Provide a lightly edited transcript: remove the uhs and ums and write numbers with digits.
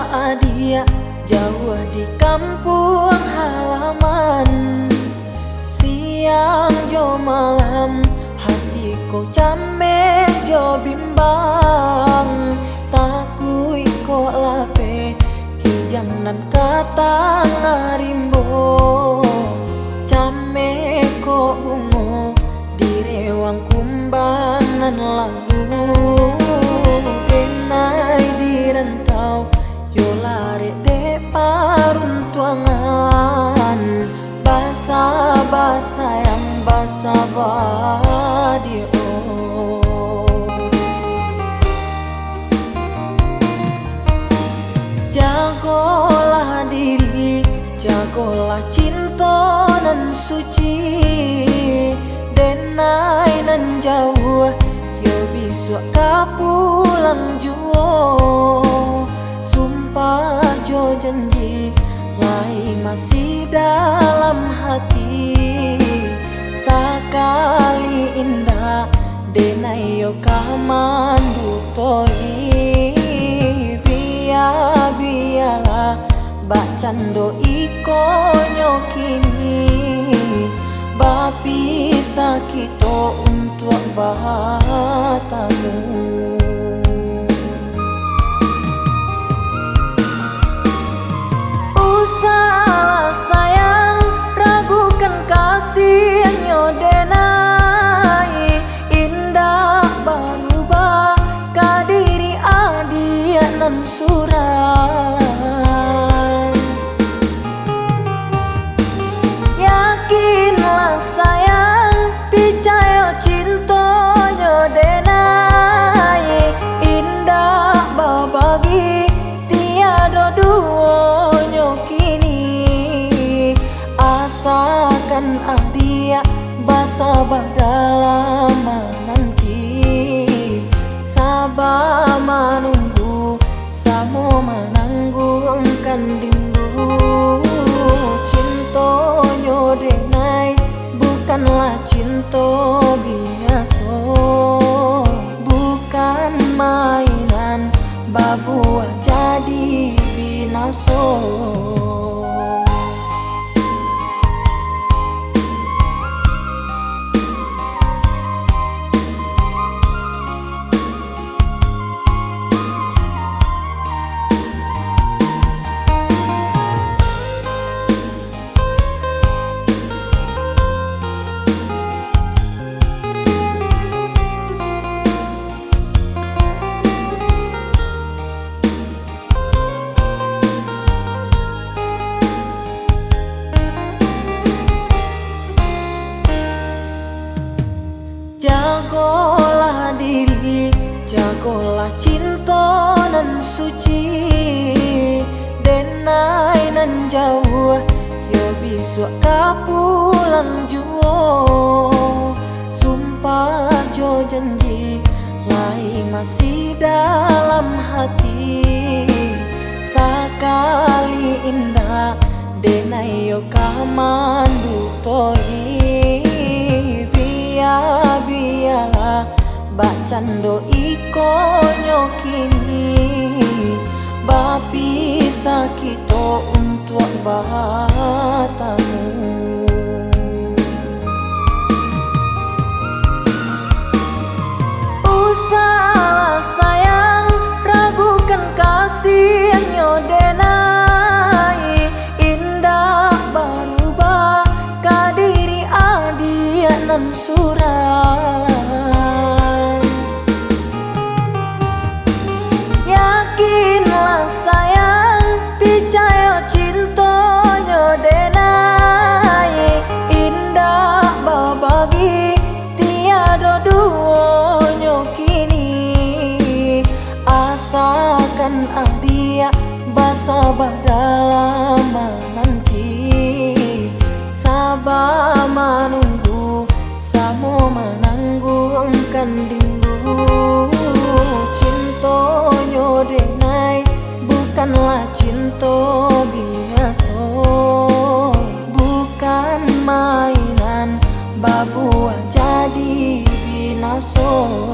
adia jauh di kampung halaman. Siang jo malam hatiku camek jo bimbang. Takui ko lape kijang nan kata ngarimbo. Camek ko bungo di rewang kumbang nan lalu. Kenai di rantau yo lari de paruntuangan. Basa-basa yang basa badio. Jagolah diri, jagolah cinta nan suci. Denai nan jauh yo bisu kapulang juo. Sumpah jo janji lai masih dalam hati. Sakali indah denai yo kamandu toi. Biarlah bacando iko nyokini. Bapi sakito untuk bahatamu. Usahlah sayang ragukan kasih nyodenai. Indah berubah kadiri adia nan suram. Yakinlah sayang picayo cinta nyodenai. Indah babagi tiada duo nyokini. Asakan adia basa dalam nanti. Sabar menunggu samo menanggungkan rindu. Cinta nyodenai bukanlah cinta biasa. Bukan mainan babuah jadi binaso. Jagolah diri, jagolah cinta nan suci. Denai nan jauh yo bisu kapulang juo. Sumpah jo janji lai masih dalam hati. Sakali indah denai yo kamandu toi. Biarlah bacando iko nyokini. Bapi sakito untuk bahatamu. Usahlah sayang ragukan kasih nyodenai. Indah berubah kadiri adia nan suram. Yakinlah sayang picayo cinta nyodenai. Indah babagi tiada duo nyokini. Asakan adia basa dalam nanti. Sabar menunggu samo menanggungkan rindu. Cinta nyodenai bukanlah cinta biasa. Bukan mainan babuah jadi binaso.